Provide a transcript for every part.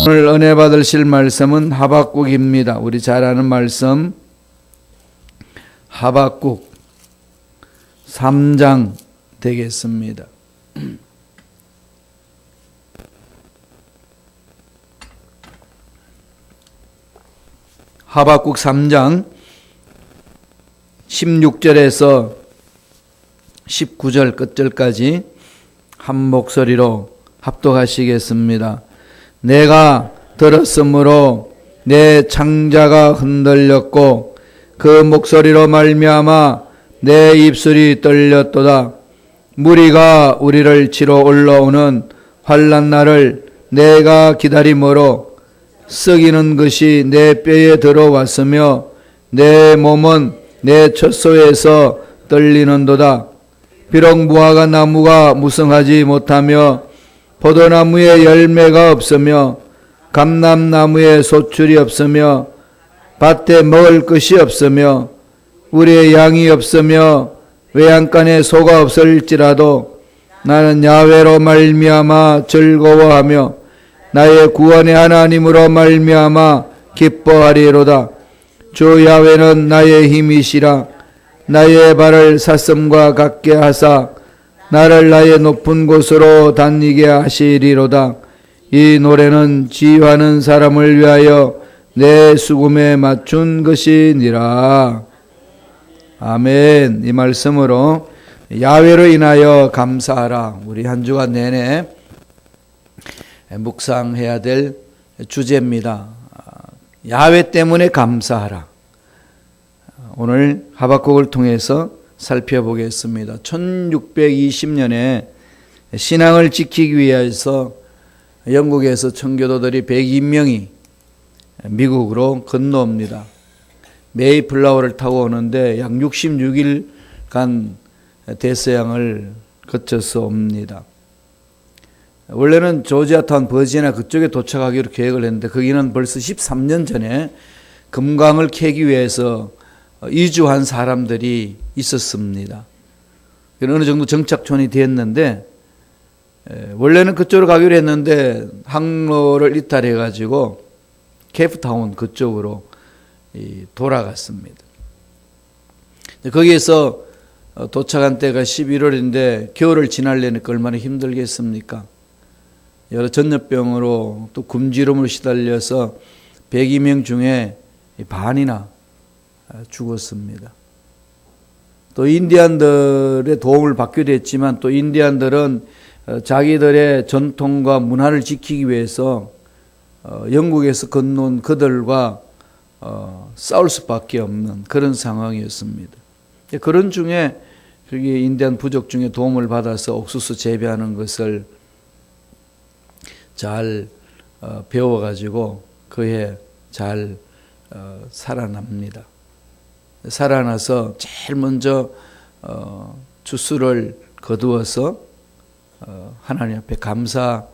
오늘 은혜 받으실 말씀은 하박국입니다. 우리 잘 아는 말씀 하박국 3장 되겠습니다. 하박국 3장 16절에서 19절 끝절까지 한 목소리로 합독하시겠습니다. 내가 들었으므로 내 창자가 흔들렸고 그 목소리로 말미암아 내 입술이 떨렸도다. 무리가 우리를 치러 올라오는 환난 날을 내가 기다림으로 썩이는 것이 내 뼈에 들어왔으며 내 몸은 내 젖소에서 떨리는도다. 비록 무화과 나무가 무성하지 못하며 포도나무에 열매가 없으며 감람나무에 소출이 없으며 밭에 먹을 것이 없으며 우리의 양이 없으며 외양간에 소가 없을지라도 나는 야훼로 말미암아 즐거워하며 나의 구원의 하나님으로 말미암아 기뻐하리로다. 주 야훼는 나의 힘이시라. 나의 발을 사슴과 같게 하사 나를 나의 높은 곳으로 다니게 하시리로다. 이 노래는 지휘하는 사람을 위하여 내 수금에 맞춘 것이니라. 아멘. 이 말씀으로 야훼로 인하여 감사하라. 우리 한 주간 내내 묵상해야 될 주제입니다. 야훼 때문에 감사하라. 오늘 하박국을 통해서 살펴보겠습니다. 1620년에 신앙을 지키기 위해서 영국에서 청교도들이 102명이 미국으로 건너옵니다. 메이플라워를 타고 오는데 약 66일간 대서양을 거쳐서 옵니다. 원래는 조지아타운 버지니아 그쪽에 도착하기로 계획을 했는데 거기는 벌써 13년 전에 금광을 캐기 위해서 이주한 사람들이 있었습니다. 어느 정도 정착촌이 됐는데 원래는 그쪽으로 가기로 했는데 항로를 이탈해 가지고 케이프타운 그쪽으로 돌아갔습니다. 거기에서 도착한 때가 11월인데 겨울을 지나려니까 얼마나 힘들겠습니까? 여러 전염병으로 또 굶주림으로 시달려서 102명 중에 반이나 죽었습니다. 또 인디안들의 도움을 받기도 했지만 또 인디안들은 자기들의 전통과 문화를 지키기 위해서 영국에서 건너온 그들과 싸울 수밖에 없는 그런 상황이었습니다. 그런 중에 여기 인디안 부족 중에 도움을 받아서 옥수수 재배하는 것을 잘 배워가지고 그해 잘 살아납니다. 살아나서 제일 먼저 주수를 거두어서 하나님 앞에 감사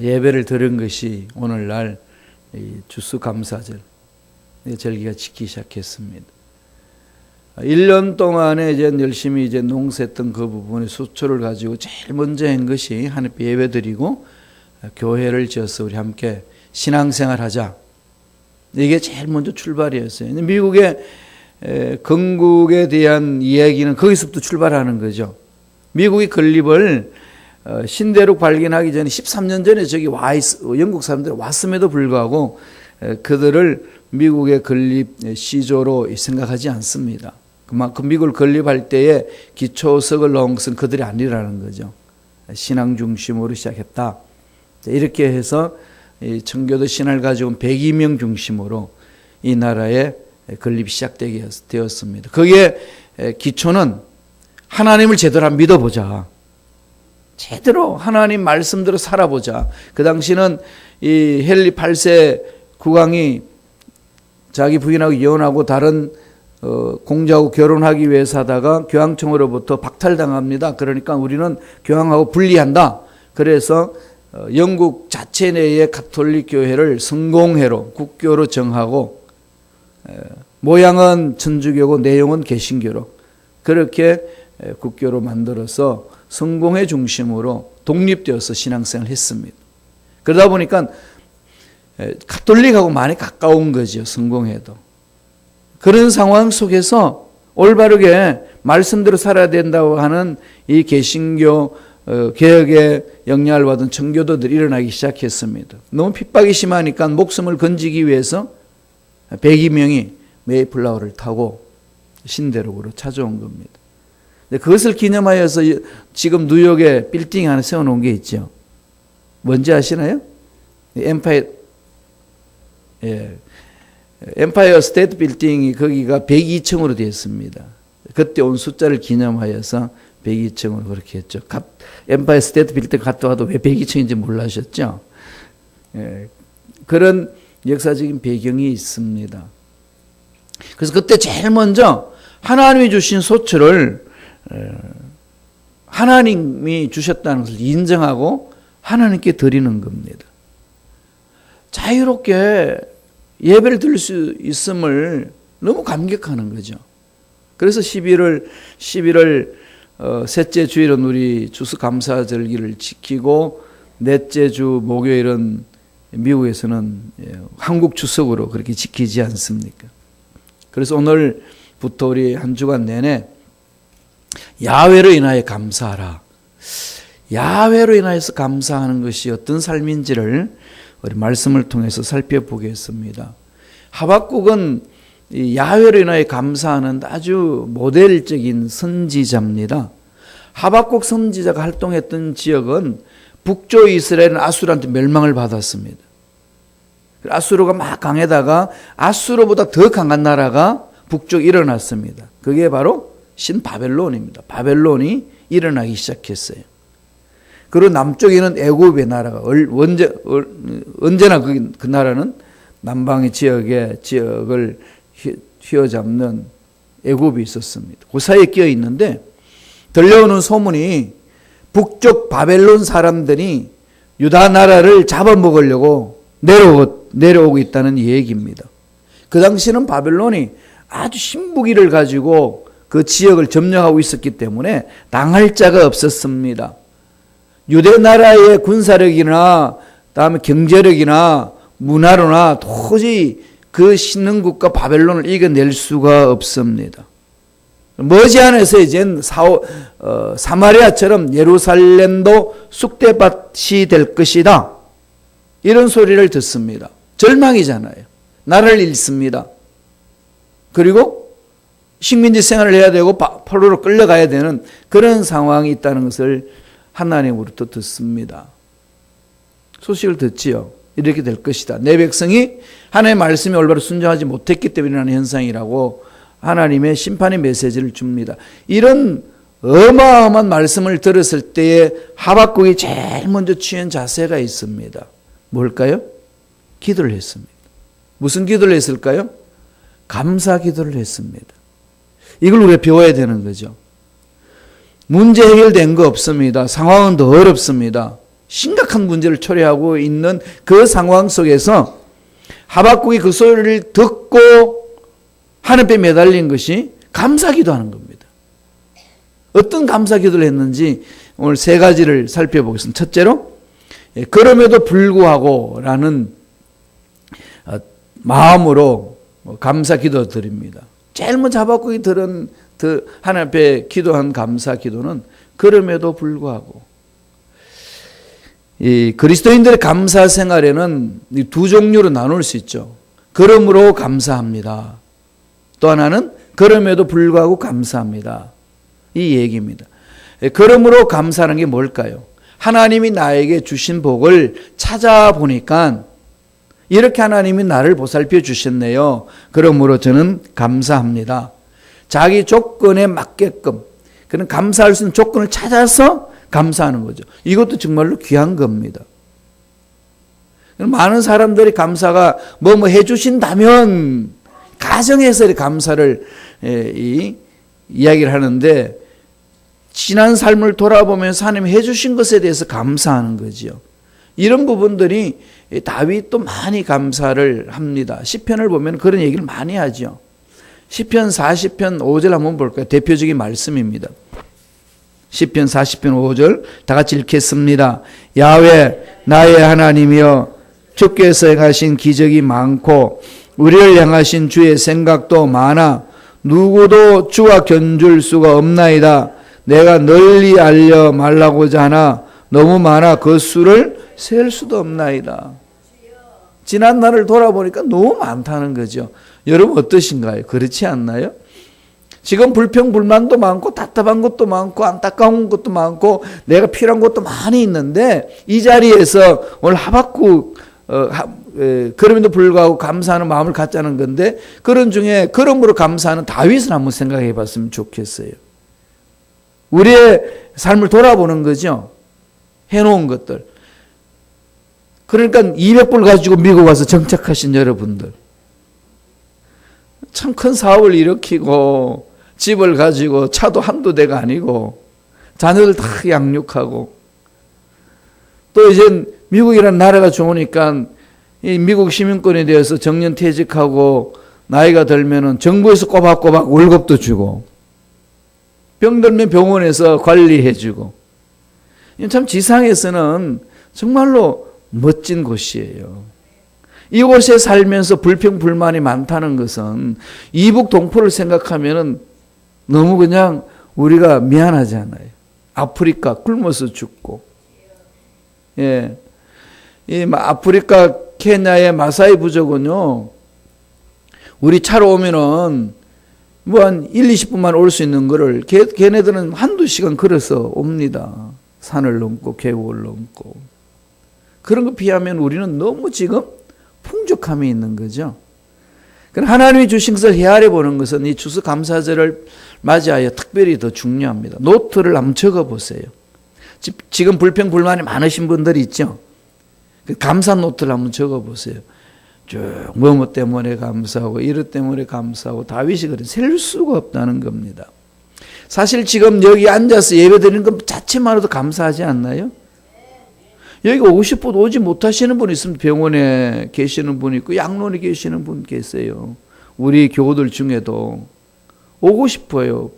예배를 드린 것이 오늘날 주수 감사절 절기가 지키기 시작했습니다. 1년 동안에 이제 열심히 이제 농사했던 그 부분의 수초를 가지고 제일 먼저 한 것이 하나님께 예배 드리고 교회를 지어서 우리 함께 신앙생활 하자. 이게 제일 먼저 출발이었어요. 미국의 건국에 대한 이야기는 거기서부터 출발하는 거죠. 미국이 건립을 신대륙 발견하기 전에 13년 전에 저기 영국 사람들이 왔음에도 불구하고 그들을 미국의 건립 시조로 생각하지 않습니다. 그만큼 미국을 건립할 때에 기초석을 넣은 것은 그들이 아니라는 거죠. 신앙 중심으로 시작했다. 이렇게 해서 청교도 신화를 가지고 온 102명 중심으로 이 나라의 건립이 시작되게 되었습니다. 거기에 기초는 하나님을 제대로 믿어보자. 제대로 하나님 말씀대로 살아보자. 그 당시는 이 헨리 8세 국왕이 자기 부인하고 이혼하고 다른 공자하고 결혼하기 위해서 하다가 교황청으로부터 박탈당합니다. 그러니까 우리는 교황하고 분리한다. 그래서 영국 자체 내의 가톨릭 교회를 성공회로 국교로 정하고 모양은 천주교고 내용은 개신교로 그렇게 국교로 만들어서 성공회 중심으로 독립되어서 신앙생활을 했습니다. 그러다 보니까 가톨릭하고 많이 가까운 거죠. 성공해도. 그런 상황 속에서 올바르게 말씀대로 살아야 된다고 하는 이 개신교 개혁의 영향을 받은 청교도들이 일어나기 시작했습니다. 너무 핍박이 심하니까 목숨을 건지기 위해서 102명이 메이플라워를 타고 신대륙으로 찾아온 겁니다. 그것을 기념하여서 지금 뉴욕에 빌딩 하나 세워놓은 게 있죠. 뭔지 아시나요? 엠파이어 스테이트 빌딩이 거기가 102층으로 되어 있습니다. 그때 온 숫자를 기념하여서 102층으로 그렇게 했죠. 엠파이어 스테이트 빌딩 갔다 와도 왜 102층인지 몰라셨죠? 그런 역사적인 배경이 있습니다. 그래서 그때 제일 먼저 하나님이 주신 소처를 하나님이 주셨다는 것을 인정하고 하나님께 드리는 겁니다. 자유롭게 예배를 드릴 수 있음을 너무 감격하는 거죠. 그래서 11월 셋째 주일은 우리 추수감사절기를 지키고 넷째 주 목요일은 미국에서는 한국 추석으로 그렇게 지키지 않습니까? 그래서 오늘부터 우리 한 주간 내내 야훼로 인하여 감사하라. 야훼로 인하여서 감사하는 것이 어떤 삶인지를 우리 말씀을 통해서 살펴보겠습니다. 하박국은 야훼로 인하여 감사하는 아주 모델적인 선지자입니다. 하박국 선지자가 활동했던 지역은 북쪽 이스라엘은 아수르한테 멸망을 받았습니다. 아수르가 막 강해다가 아수르보다 더 강한 나라가 북쪽에 일어났습니다. 그게 바로 신바벨론입니다. 바벨론이 일어나기 시작했어요. 그리고 남쪽에는 애굽의 나라가 언제나 그 나라는 남방의 지역을 휘어잡는 애굽이 있었습니다. 그 사이에 끼어 있는데 들려오는 소문이 북쪽 바벨론 사람들이 유다 나라를 잡아먹으려고 내려오고 있다는 얘기입니다. 그 당시는 바벨론이 아주 신무기를 가지고 그 지역을 점령하고 있었기 때문에 당할 자가 없었습니다. 유대 나라의 군사력이나 다음에 경제력이나 문화로나 도저히 그 신흥국가 바벨론을 이겨낼 수가 없습니다. 머지않아서 이젠 사마리아처럼 예루살렘도 쑥대밭이 될 것이다. 이런 소리를 듣습니다. 절망이잖아요. 나라를 잃습니다. 그리고 식민지 생활을 해야 되고 포로로 끌려가야 되는 그런 상황이 있다는 것을 하나님으로부터 듣습니다. 소식을 듣지요. 이렇게 될 것이다. 내 백성이 하나님의 말씀에 올바로 순종하지 못했기 때문에 일어나는 현상이라고 하나님의 심판의 메시지를 줍니다. 이런 어마어마한 말씀을 들었을 때에 하박국이 제일 먼저 취한 자세가 있습니다. 뭘까요? 기도를 했습니다. 무슨 기도를 했을까요? 감사 기도를 했습니다. 이걸 우리가 배워야 되는 거죠. 문제 해결된 거 없습니다. 상황은 더 어렵습니다. 심각한 문제를 초래하고 있는 그 상황 속에서 하박국이 그 소리를 듣고 하늘에 매달린 것이 감사기도하는 겁니다. 어떤 감사기도를 했는지 오늘 세 가지를 살펴보겠습니다. 첫째로 그럼에도 불구하고 라는 마음으로 감사기도 드립니다. 제일 먼저 하박국이 들은 하나님 앞에 기도한 감사기도는 그럼에도 불구하고. 이 그리스도인들의 감사 생활에는 두 종류로 나눌 수 있죠. 그러므로 감사합니다. 또 하나는 그럼에도 불구하고 감사합니다. 이 얘기입니다. 그러므로 감사하는 게 뭘까요? 하나님이 나에게 주신 복을 찾아보니까 이렇게 하나님이 나를 보살펴 주셨네요. 그러므로 저는 감사합니다. 자기 조건에 맞게끔 그런 감사할 수 있는 조건을 찾아서 감사하는 거죠. 이것도 정말로 귀한 겁니다. 많은 사람들이 감사가 뭐 해주신다면 가정에서 감사를 이야기를 하는데 지난 삶을 돌아보면서 하나님이 해주신 것에 대해서 감사하는 거죠. 이런 부분들이 다윗도 많이 감사를 합니다. 시편을 보면 그런 얘기를 많이 하죠. 시편 40편 5절 한번 볼까요? 대표적인 말씀입니다. 시편 40편 5절 다 같이 읽겠습니다. 야훼 나의 하나님이여 주께서 행하신 기적이 많고 우리를 향하신 주의 생각도 많아 누구도 주와 견줄 수가 없나이다. 내가 널리 알려 말라고자 하나 너무 많아 그 수를 셀 수도 없나이다. 지난 날을 돌아보니까 너무 많다는 거죠. 여러분 어떠신가요? 그렇지 않나요? 지금 불평불만도 많고 답답한 것도 많고 안타까운 것도 많고 내가 필요한 것도 많이 있는데 이 자리에서 오늘 하박국 그럼에도 불구하고 감사하는 마음을 갖자는 건데 그런 중에 그러므로 감사하는 다윗을 한번 생각해 봤으면 좋겠어요. 우리의 삶을 돌아보는 거죠. 해놓은 것들. 그러니까 200불 가지고 미국 와서 정착하신 여러분들. 참 큰 사업을 일으키고 집을 가지고 차도 한두 대가 아니고 자녀들 다 양육하고 또 이제 미국이라는 나라가 좋으니까 이 미국 시민권에 대해서 정년퇴직하고 나이가 들면은 정부에서 꼬박꼬박 월급도 주고 병들면 병원에서 관리해주고 참 지상에서는 정말로 멋진 곳이에요. 이곳에 살면서 불평불만이 많다는 것은 이북 동포를 생각하면은 너무 그냥 우리가 미안하잖아요. 아프리카 굶어서 죽고, 예, 이 아프리카 케냐의 마사이 부족은요, 우리 차로 오면은 뭐 한 1, 20분만 올 수 있는 거를 걔네들은 한두 시간 걸어서 옵니다. 산을 넘고 계곡을 넘고. 그런 거 비하면 우리는 너무 지금 풍족함이 있는 거죠. 하나님이 주신 것을 헤아려 보는 것은 이 추수감사절을 맞이하여 특별히 더 중요합니다. 노트를 한번 적어보세요. 지금 불평불만이 많으신 분들이 있죠. 감사 노트를 한번 적어보세요. 쭉 뭐뭐 때문에 감사하고 이것 때문에 감사하고 다윗이 그래 셀 수가 없다는 겁니다. 사실 지금 여기 앉아서 예배드리는 것 자체만으로도 감사하지 않나요? 여기 오고 싶어도 오지 못하시는 분 있으면 병원에 계시는 분 있고 양론에 계시는 분 계세요. 우리 교우들 중에도 오고 싶어요.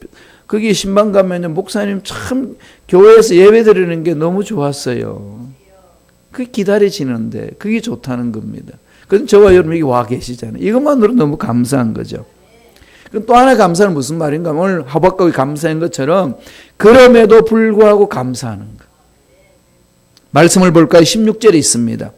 거기 신방 가면 목사님 참 교회에서 예배드리는 게 너무 좋았어요. 그게 기다려지는데 그게 좋다는 겁니다. 그래서 저와 여러분 여기 와 계시잖아요. 이것만으로 너무 감사한 거죠. 그럼 또 하나 감사는 무슨 말인가? 오늘 하박국이 감사한 것처럼 그럼에도 불구하고 감사하는 것. 말씀을 볼까요? 16절에 있습니다.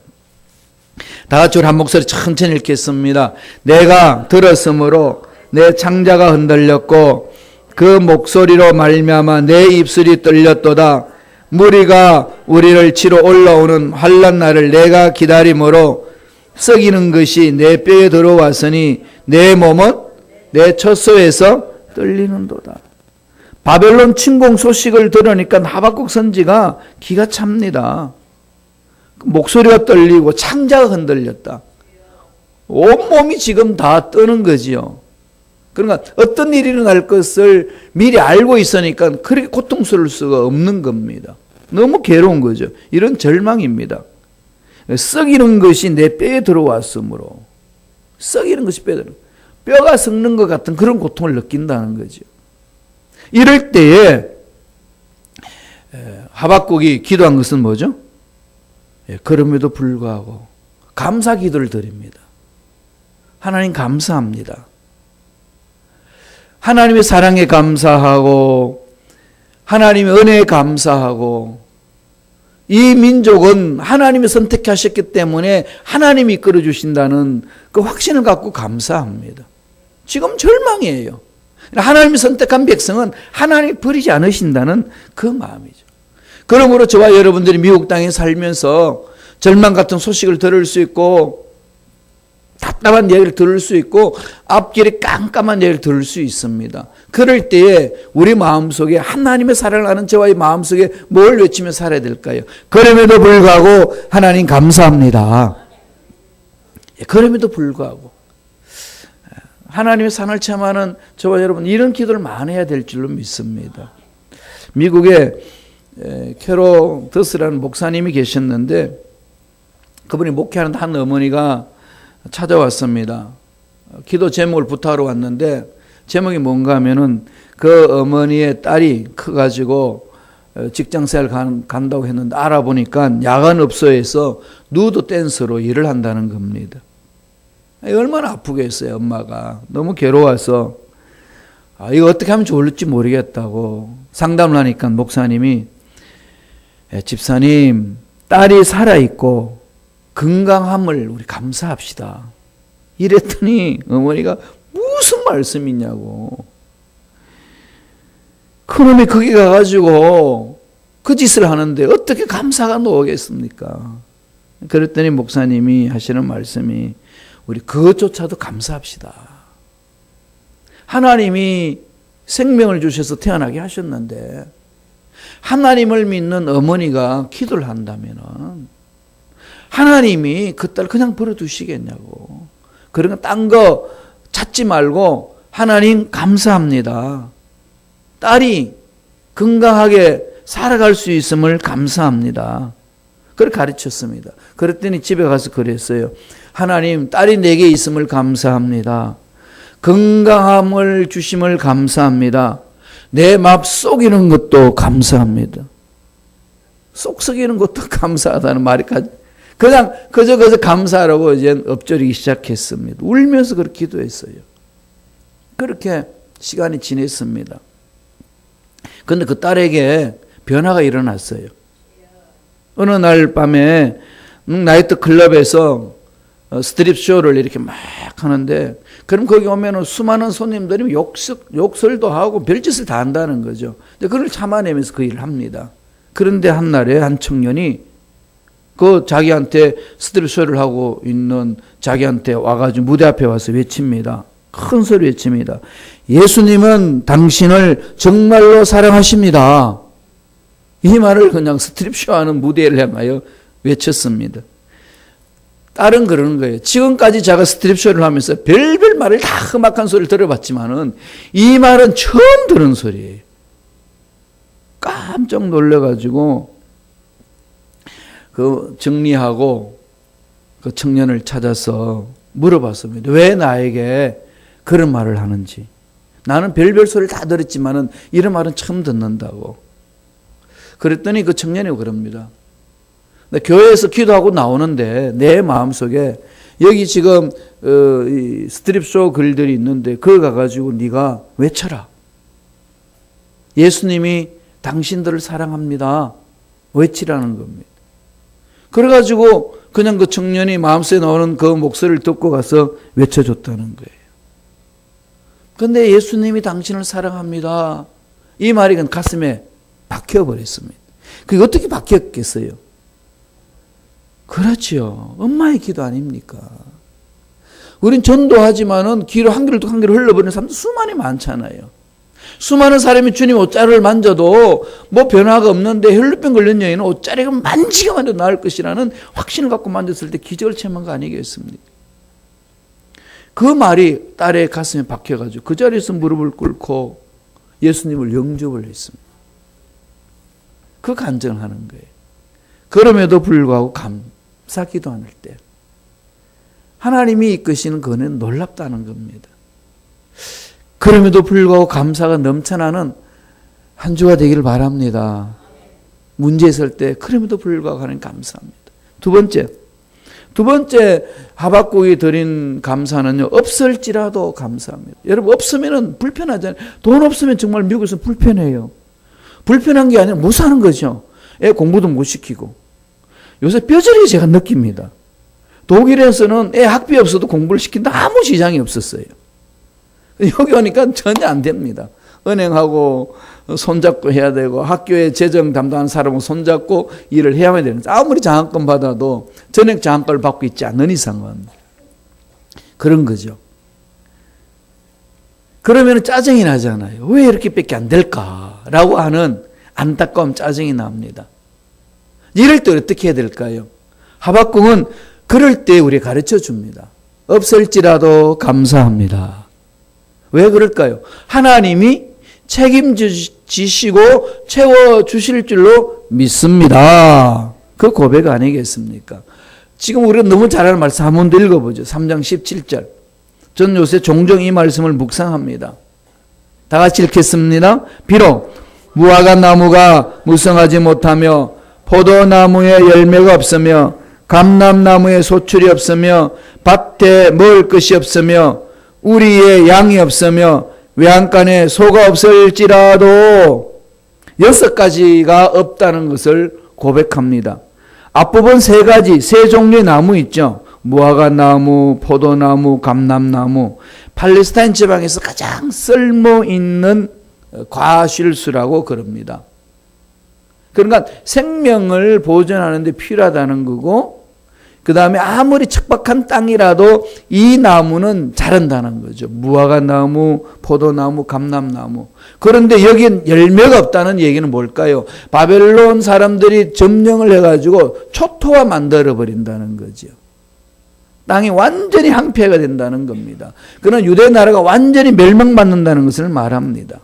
다 같이 한 목소리 천천히 읽겠습니다. 내가 들었으므로 내 창자가 흔들렸고 그 목소리로 말미암아 내 입술이 떨렸도다. 무리가 우리를 치러 올라오는 환난 날을 내가 기다림으로 썩이는 것이 내 뼈에 들어왔으니 내 몸은 내 처소에서 떨리는도다. 바벨론 침공 소식을 들으니까 하박국 선지가 기가 찹니다. 목소리가 떨리고 창자가 흔들렸다. 온몸이 지금 다 떠는 거지요. 그러니까 어떤 일이 일어날 것을 미리 알고 있으니까 그렇게 고통스러울 수가 없는 겁니다. 너무 괴로운 거죠. 이런 절망입니다. 썩이는 것이 내 뼈에 들어왔으므로 썩이는 것이 뼈가 썩는 것 같은 그런 고통을 느낀다는 거죠. 이럴 때에 하박국이 기도한 것은 뭐죠? 그럼에도 불구하고 감사 기도를 드립니다. 하나님 감사합니다. 하나님의 사랑에 감사하고 하나님의 은혜에 감사하고 이 민족은 하나님이 선택하셨기 때문에 하나님이 이끌어 주신다는 그 확신을 갖고 감사합니다. 지금 절망이에요. 하나님이 선택한 백성은 하나님이 버리지 않으신다는 그 마음이죠. 그러므로 저와 여러분들이 미국 땅에 살면서 절망 같은 소식을 들을 수 있고 답답한 얘기를 들을 수 있고 앞길이 깜깜한 얘기를 들을 수 있습니다. 그럴 때에 우리 마음속에 하나님의 사랑을 아는 저와의 마음속에 뭘 외치며 살아야 될까요? 그럼에도 불구하고 하나님 감사합니다. 그럼에도 불구하고 하나님의 사랑을 체험하는 저와 여러분 이런 기도를 많이 해야 될 줄로 믿습니다. 미국에 캐로 더스라는 목사님이 계셨는데 그분이 목회하는 한 어머니가 찾아왔습니다. 기도 제목을 부탁하러 왔는데 제목이 뭔가 하면은 그 어머니의 딸이 커가지고 직장생활 간다고 했는데 알아보니까 야간업소에서 누드 댄서로 일을 한다는 겁니다. 얼마나 아프겠어요. 엄마가 너무 괴로워서 이거 어떻게 하면 좋을지 모르겠다고 상담을 하니까 목사님이 집사님, 딸이 살아있고 건강함을 우리 감사합시다. 이랬더니 어머니가 무슨 말씀이냐고. 그놈이 거기 가가지고 그 짓을 하는데 어떻게 감사가 나오겠습니까? 그랬더니 목사님이 하시는 말씀이 우리 그것조차도 감사합시다. 하나님이 생명을 주셔서 태어나게 하셨는데 하나님을 믿는 어머니가 기도를 한다면 하나님이 그 딸 그냥 버려두시겠냐고. 그런 거 딴 거 찾지 말고 하나님 감사합니다. 딸이 건강하게 살아갈 수 있음을 감사합니다. 그렇게 가르쳤습니다. 그랬더니 집에 가서 그랬어요. 하나님, 딸이 내게 있음을 감사합니다. 건강함을 주심을 감사합니다. 내 맘 썩이는 것도 감사합니다. 쏙 썩이는 것도 감사하다는 말이 그냥 그저 감사하라고 이제 엎드리기 시작했습니다. 울면서 그렇게 기도했어요. 그렇게 시간이 지냈습니다. 그런데 그 딸에게 변화가 일어났어요. 어느 날 밤에 나이트 클럽에서 스트립 쇼를 이렇게 막 하는데 그럼 거기 오면은 수많은 손님들이 욕설도 하고 별짓을 다 한다는 거죠. 근데 그걸 참아내면서 그 일을 합니다. 그런데 한 날에 한 청년이 그 자기한테 스트립 쇼를 하고 있는 자기한테 와가지고 무대 앞에 와서 외칩니다. 큰 소리 외칩니다. 예수님은 당신을 정말로 사랑하십니다. 이 말을 그냥 스트립 쇼하는 무대를 향하여 외쳤습니다. 딸은 그러는 거예요. 지금까지 제가 스트립 쇼를 하면서 별별 말을 다 험악한 소리를 들어봤지만은 이 말은 처음 들은 소리예요. 깜짝 놀라가지고 그 정리하고 그 청년을 찾아서 물어봤습니다. 왜 나에게 그런 말을 하는지. 나는 별별 소리를 다 들었지만은 이런 말은 처음 듣는다고. 그랬더니 그 청년이 그럽니다. 교회에서 기도하고 나오는데 내 마음속에 여기 지금 이 스트립쇼 글들이 있는데 그걸 가가지고 네가 외쳐라. 예수님이 당신들을 사랑합니다. 외치라는 겁니다. 그래가지고 그냥 그 청년이 마음속에 나오는 그 목소리를 듣고 가서 외쳐줬다는 거예요. 그런데 예수님이 당신을 사랑합니다. 이 말이 가슴에 박혀버렸습니다. 그게 어떻게 박혔겠어요? 그렇지요. 엄마의 기도 아닙니까? 우린 전도하지만은 귀로 한 귀로 한 귀로 흘러버리는 사람도 수많이 많잖아요. 수많은 사람이 주님 옷자락을 만져도 뭐 변화가 없는데 혈루병 걸린 여인은 옷자락을 만지게 만져도 나을 것이라는 확신을 갖고 만졌을 때 기적을 체험한 거 아니겠습니까? 그 말이 딸의 가슴에 박혀가지고 그 자리에서 무릎을 꿇고 예수님을 영접을 했습니다. 그 간증을 하는 거예요. 그럼에도 불구하고 감사 기도할 때 하나님이 이끄시는 그는 놀랍다는 겁니다. 그럼에도 불구하고 감사가 넘쳐나는 한 주가 되기를 바랍니다. 문제 있을 때 그럼에도 불구하고 하나님 감사합니다. 두 번째 하박국이 드린 감사는요. 없을지라도 감사합니다. 여러분 없으면 불편하잖아요. 돈 없으면 정말 미국에서 불편해요. 불편한 게 아니라 못 사는 거죠. 애 공부도 못 시키고. 요새 뼈저리게 제가 느낍니다. 독일에서는 애 학비 없어도 공부를 시킨다 아무 지장이 없었어요. 여기 오니까 전혀 안 됩니다. 은행하고 손잡고 해야 되고 학교에 재정 담당하는 사람하고 손잡고 일을 해야 되는 거죠. 아무리 장학금 받아도 전액 장학금을 받고 있지 않는 이상은 그런 거죠. 그러면 짜증이 나잖아요. 왜 이렇게밖에 안 될까라고 하는 안타까움, 짜증이 납니다. 이럴 때 어떻게 해야 될까요? 하박국은 그럴 때 우리 가르쳐 줍니다. 없을지라도 감사합니다. 왜 그럴까요? 하나님이 책임지시고 채워주실 줄로 믿습니다. 그 고백 아니겠습니까? 지금 우리가 너무 잘 아는 말씀 한 번 더 읽어보죠. 3장 17절. 전 요새 종종 이 말씀을 묵상합니다. 다 같이 읽겠습니다. 비록 무화과 나무가 무성하지 못하며 포도나무에 열매가 없으며 감람나무에 소출이 없으며 밭에 먹을 것이 없으며 우리의 양이 없으며 외양간에 소가 없을지라도 6가지가 없다는 것을 고백합니다. 앞부분 3가지, 3종류의 나무 있죠. 무화과나무, 포도나무, 감람나무. 팔레스타인 지방에서 가장 쓸모있는 과실수라고 그럽니다. 그러니까 생명을 보존하는 데 필요하다는 거고, 그 다음에 아무리 척박한 땅이라도 이 나무는 자란다는 거죠. 무화과나무, 포도나무, 감람나무. 그런데 여기엔 열매가 없다는 얘기는 뭘까요? 바벨론 사람들이 점령을 해가지고 초토화 만들어버린다는 거죠. 땅이 완전히 황폐가 된다는 겁니다. 그러나 유대 나라가 완전히 멸망받는다는 것을 말합니다.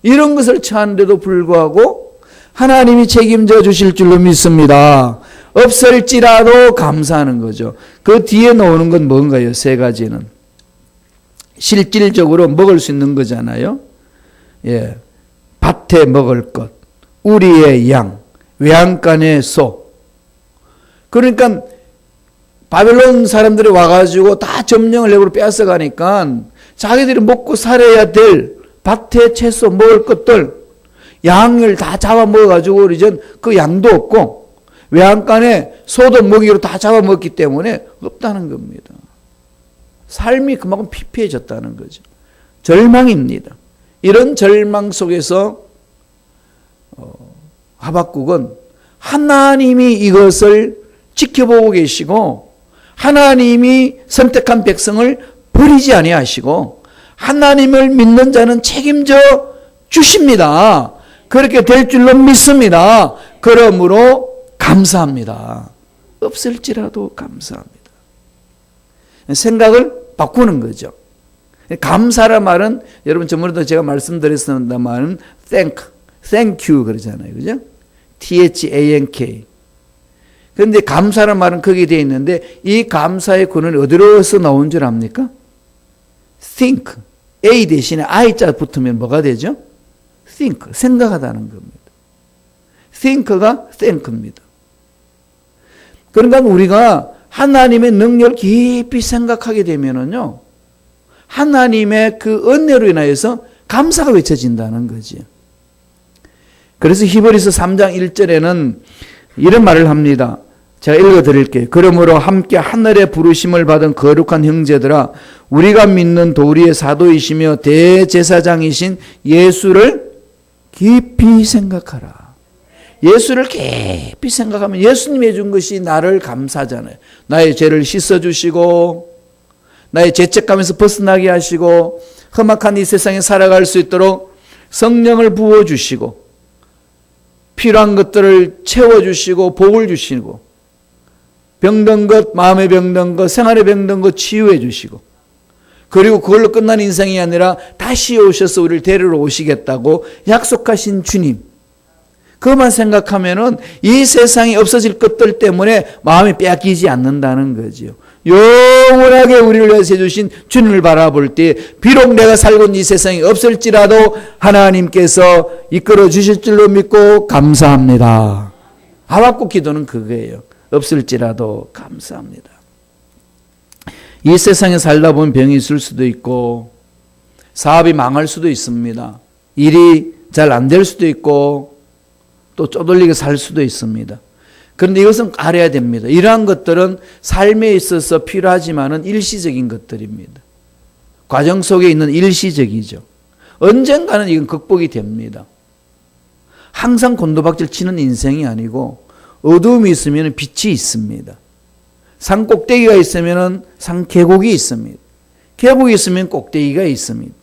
이런 것을 처하는데도 불구하고 하나님이 책임져 주실 줄로 믿습니다. 없을지라도 감사하는 거죠. 그 뒤에 나오는 건 뭔가요? 3가지는. 실질적으로 먹을 수 있는 거잖아요. 예. 밭에 먹을 것, 우리의 양, 외양간의 소. 그러니까 바벨론 사람들이 와가지고 다 점령을 해버려 빼앗아가니까 자기들이 먹고 살아야 될 밭에 채소 먹을 것들, 양을 다 잡아먹어가지고 이젠 그 양도 없고 외양간에 소도 먹이로 다 잡아먹기 때문에 없다는 겁니다. 삶이 그만큼 피폐해졌다는 거죠. 절망입니다. 이런 절망 속에서 하박국은 하나님이 이것을 지켜보고 계시고 하나님이 선택한 백성을 버리지 아니하시고 하나님을 믿는 자는 책임져 주십니다. 그렇게 될 줄로 믿습니다. 그러므로 감사합니다. 없을지라도 감사합니다. 생각을 바꾸는 거죠. 감사란 말은 여러분 저번에도 제가 말씀드렸습니다만 thank you 그러잖아요. 그죠? THANK. 그런데 감사란 말은 거기에 되어 있는데 이 감사의 근원이 어디로서 나온 줄 압니까? think. A 대신에 I자 붙으면 뭐가 되죠? think. 생각하다는 겁니다. think가 thank입니다. 그러니까 우리가 하나님의 능력을 깊이 생각하게 되면은요, 하나님의 그 은혜로 인하여서 감사가 외쳐진다는 거지. 그래서 히브리서 3장 1절에는 이런 말을 합니다. 제가 읽어드릴게요. 그러므로 함께 하늘의 부르심을 받은 거룩한 형제들아, 우리가 믿는 도리의 사도이시며 대제사장이신 예수를 깊이 생각하라. 예수를 깊이 생각하면 예수님이 해준 것이 나를 감사하잖아요. 나의 죄를 씻어주시고 나의 죄책감에서 벗어나게 하시고 험악한 이 세상에 살아갈 수 있도록 성령을 부어주시고 필요한 것들을 채워주시고 복을 주시고 병든 것, 마음에 병든 것, 생활에 병든 것 치유해 주시고 그리고 그걸로 끝난 인생이 아니라 다시 오셔서 우리를 데리러 오시겠다고 약속하신 주님, 그것만 생각하면은 이 세상이 없어질 것들 때문에 마음이 빼앗기지 않는다는 거지요. 영원하게 우리를 위해서 해주신 주님을 바라볼 때 비록 내가 살고 있는 이 세상이 없을지라도 하나님께서 이끌어 주실 줄로 믿고 감사합니다. 하박국 기도는 그거예요. 없을지라도 감사합니다. 이 세상에 살다 보면 병이 있을 수도 있고 사업이 망할 수도 있습니다. 일이 잘 안 될 수도 있고 또 쪼들리게 살 수도 있습니다. 그런데 이것은 알아야 됩니다. 이러한 것들은 삶에 있어서 필요하지만은 일시적인 것들입니다. 과정 속에 있는 일시적이죠. 언젠가는 이건 극복이 됩니다. 항상 곤두박질 치는 인생이 아니고 어두움이 있으면 빛이 있습니다. 산 꼭대기가 있으면 산 계곡이 있습니다. 계곡이 있으면 꼭대기가 있습니다.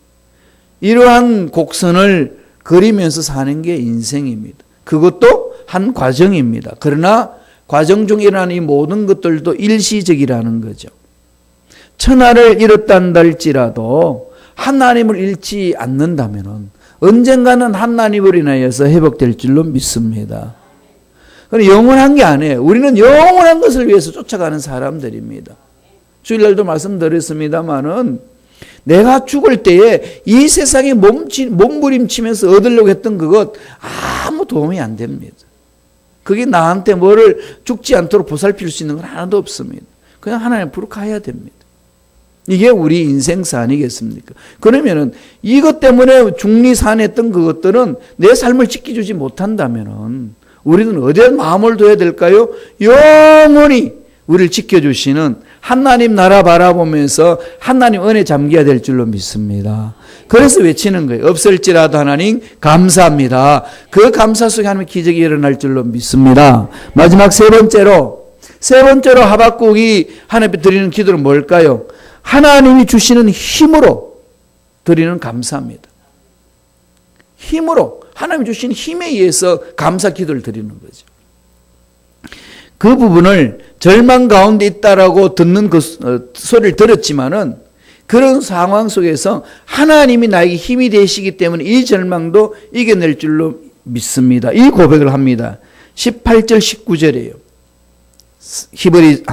이러한 곡선을 그리면서 사는 게 인생입니다. 그것도 한 과정입니다. 그러나 과정 중에 일어나는 이 모든 것들도 일시적이라는 거죠. 천하를 잃었단다 할지라도 하나님을 잃지 않는다면 언젠가는 하나님을 인하여서 회복될 줄로 믿습니다. 그럼 영원한 게 아니에요. 우리는 영원한 것을 위해서 쫓아가는 사람들입니다. 주일날도 말씀드렸습니다마는 내가 죽을 때에 이 세상에 몸부림치면서 얻으려고 했던 그것 아무 도움이 안 됩니다. 그게 나한테 뭐를 죽지 않도록 보살필 수 있는 건 하나도 없습니다. 그냥 하나님 앞으로 가야 됩니다. 이게 우리 인생사 아니겠습니까? 그러면은 이것 때문에 중리산했던 그것들은 내 삶을 지켜주지 못한다면은 우리는 어디에 마음을 둬야 될까요? 영원히 우리를 지켜주시는 하나님 나라 바라보면서 하나님 은혜 잠겨야 될 줄로 믿습니다. 그래서 외치는 거예요. 없을지라도 하나님 감사합니다. 그 감사 속에 하나님의 기적이 일어날 줄로 믿습니다. 마지막 세 번째로 하박국이 하나님께 드리는 기도는 뭘까요? 하나님이 주시는 힘으로 드리는 감사입니다. 힘으로 하나님이 주신 힘에 의해서 감사 기도를 드리는 거죠. 그 부분을 절망 가운데 있다라고 듣는 그 소리를 들었지만은 그런 상황 속에서 하나님이 나에게 힘이 되시기 때문에 이 절망도 이겨낼 줄로 믿습니다. 이 고백을 합니다. 18절 19절이에요.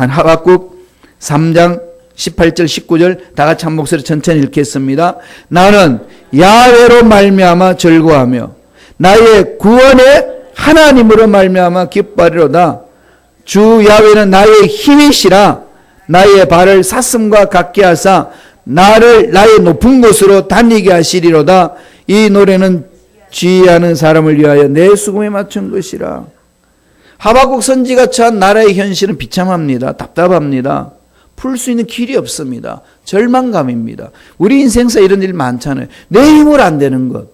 하박국 3장 18절 19절 다 같이 한 목소리 천천히 읽겠습니다. 나는 야훼로 말미암아 즐거워하며 나의 구원의 하나님으로 말미암아 기뻐하리로다. 주 야훼는 나의 힘이시라. 나의 발을 사슴과 같게 하사 나를 나의 높은 곳으로 다니게 하시리로다. 이 노래는 지혜하는 사람을 위하여 내 수금에 맞춘 것이라. 하박국 선지가 처한 나라의 현실은 비참합니다. 답답합니다. 풀 수 있는 길이 없습니다. 절망감입니다. 우리 인생사 이런 일 많잖아요. 내 힘으로 안 되는 것.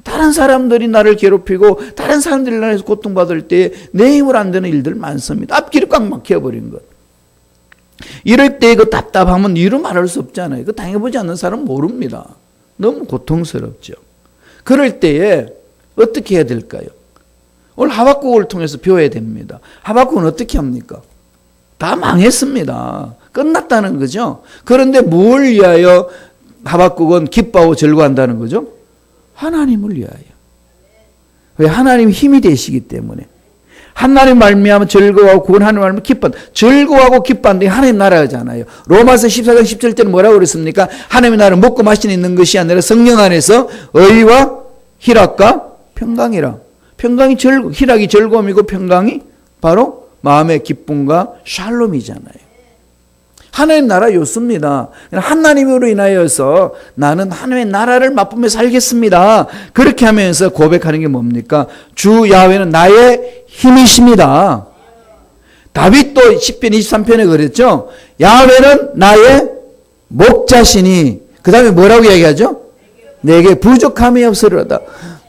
다른 사람들이 나를 괴롭히고 다른 사람들이 나에서 고통받을 때 내 힘으로 안 되는 일들 많습니다. 앞길이 꽉 막혀버린 것. 이럴 때 그 답답함은 이루 말할 수 없잖아요. 그 당해보지 않는 사람은 모릅니다. 너무 고통스럽죠. 그럴 때에 어떻게 해야 될까요? 오늘 하박국을 통해서 배워야 됩니다. 하박국은 어떻게 합니까? 다 망했습니다. 끝났다는 거죠. 그런데 뭘 위하여 하박국은 기뻐하고 즐거워한다는 거죠? 하나님을 위하여. 왜? 하나님 힘이 되시기 때문에. 하나님 말미암아 즐거워하고 구원 하나님 말미암아 기뻐한다. 즐거워하고 기뻐한다. 하나님 나라잖아요. 로마서 14장 17절은 뭐라고 그랬습니까? 하나님의 나라는 먹고 마시는 있는 것이 아니라 성령 안에서 의와 희락과 평강이라. 희락이 즐거움이고 평강이 바로 마음의 기쁨과 샬롬이잖아요. 하나님 나라 요소입니다. 하나님으로 인하여서 나는 하나님의 나라를 맛보며 살겠습니다. 그렇게 하면서 고백하는 게 뭡니까? 주 야훼는 나의 힘이십니다. 다윗도 시편 23편에 그랬죠. 야훼는 나의 목자시니 그 다음에 뭐라고 이야기하죠? 내게 부족함이 없으리로다.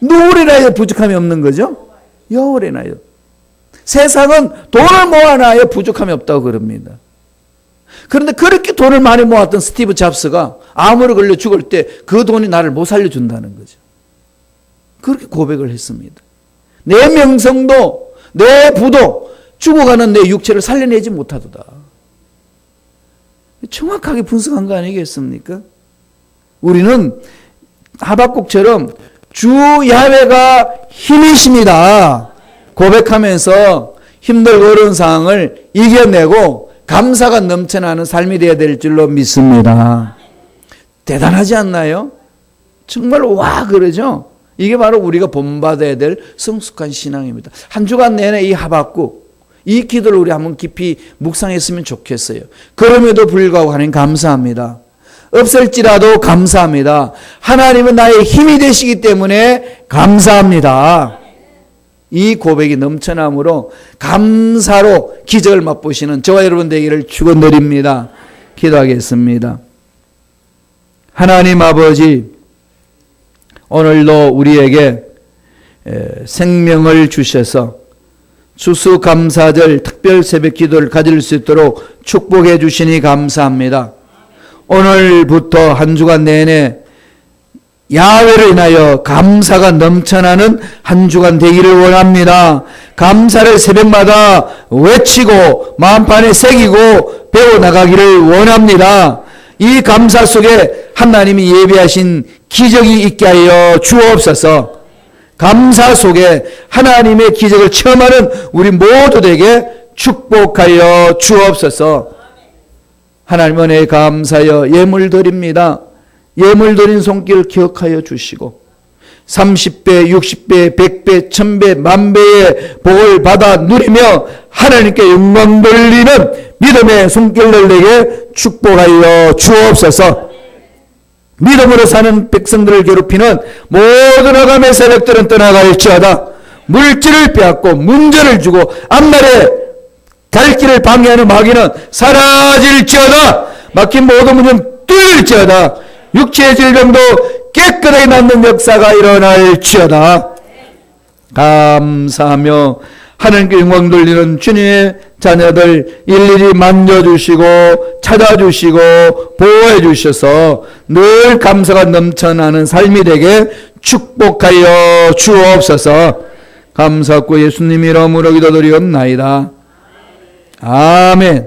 누구리라야 부족함이 없는 거죠? 여호와라요. 세상은 돈을 모아놔야 부족함이 없다고 그럽니다. 그런데 그렇게 돈을 많이 모았던 스티브 잡스가 암으로 걸려 죽을 때 그 돈이 나를 못 살려준다는 거죠. 그렇게 고백을 했습니다. 내 명성도 내 부도 죽어가는 내 육체를 살려내지 못하도다. 정확하게 분석한 거 아니겠습니까? 우리는 하박국처럼 주 야훼가 힘이십니다. 고백하면서 힘들고 어려운 상황을 이겨내고 감사가 넘쳐나는 삶이 되어야 될 줄로 믿습니다. 대단하지 않나요? 정말 와 그러죠? 이게 바로 우리가 본받아야 될 성숙한 신앙입니다. 한 주간 내내 이 하박국, 이 기도를 우리 한번 깊이 묵상했으면 좋겠어요. 그럼에도 불구하고 하나님 감사합니다. 없을지라도 감사합니다. 하나님은 나의 힘이 되시기 때문에 감사합니다. 이 고백이 넘쳐남으로 감사로 기적을 맛보시는 저와 여러분 되기를 축원드립니다. 기도하겠습니다. 하나님 아버지, 오늘도 우리에게 생명을 주셔서 추수감사절 특별 새벽 기도를 가질 수 있도록 축복해 주시니 감사합니다. 오늘부터 한 주간 내내 야훼로 인하여 감사가 넘쳐나는 한 주간 되기를 원합니다. 감사를 새벽마다 외치고 마음판에 새기고 배워나가기를 원합니다. 이 감사 속에 하나님이 예비하신 기적이 있게 하여 주옵소서. 감사 속에 하나님의 기적을 체험하는 우리 모두에게 축복하여 주옵소서. 하나님 은혜에 감사하여 예물 드립니다. 예물 드린 손길 기억하여 주시고 30배, 60배, 100배, 1000배, 10,000배의 복을 받아 누리며 하나님께 영광 돌리는 믿음의 손길을 내게 축복하여 주옵소서. 믿음으로 사는 백성들을 괴롭히는 모든 악함의 세력들은 떠나갈지어다. 물질을 빼앗고 문제를 주고 앞날에 갈 길을 방해하는 마귀는 사라질지어다. 막힌 모든 문은 뚫릴지어다. 육체의 질병도 깨끗하게 낫는 역사가 일어날지어다. 감사하며 하나님께 영광 돌리는 주님의 자녀들 일일이 만져주시고 찾아주시고 보호해 주셔서 늘 감사가 넘쳐나는 삶이 되게 축복하여 주옵소서. 감사하고 예수님 이름으로 기도드리옵나이다. 아멘.